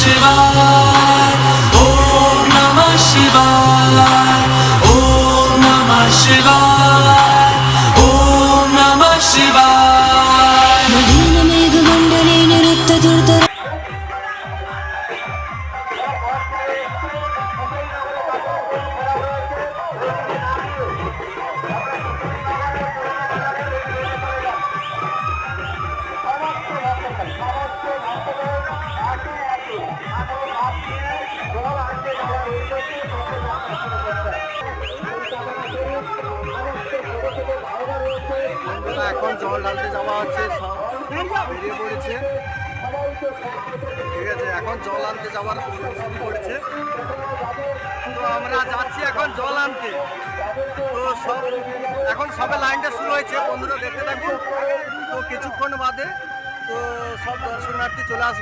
শিবায়, ওম নমঃ শিবায়, ওম নমঃ শিবায়, ওম নমঃ শিবায়। মলিন মেঘমণ্ডলে নিরুদ্ধ দুর্ধর এখন জল ঢালতে যাওয়া হচ্ছে, সব বেরিয়ে পড়েছে। ঠিক আছে, এখন জল আনতে যাওয়ার শুরু করেছে। তো আমরা যাচ্ছি এখন জল আনতে। তো সব এখন সবে লাইনটা শুরু হয়েছে, বন্ধুরা দেখতে থাকুন। তো কিছুক্ষণ বাদে তো সব দর্শনার্থী চলে আসবে।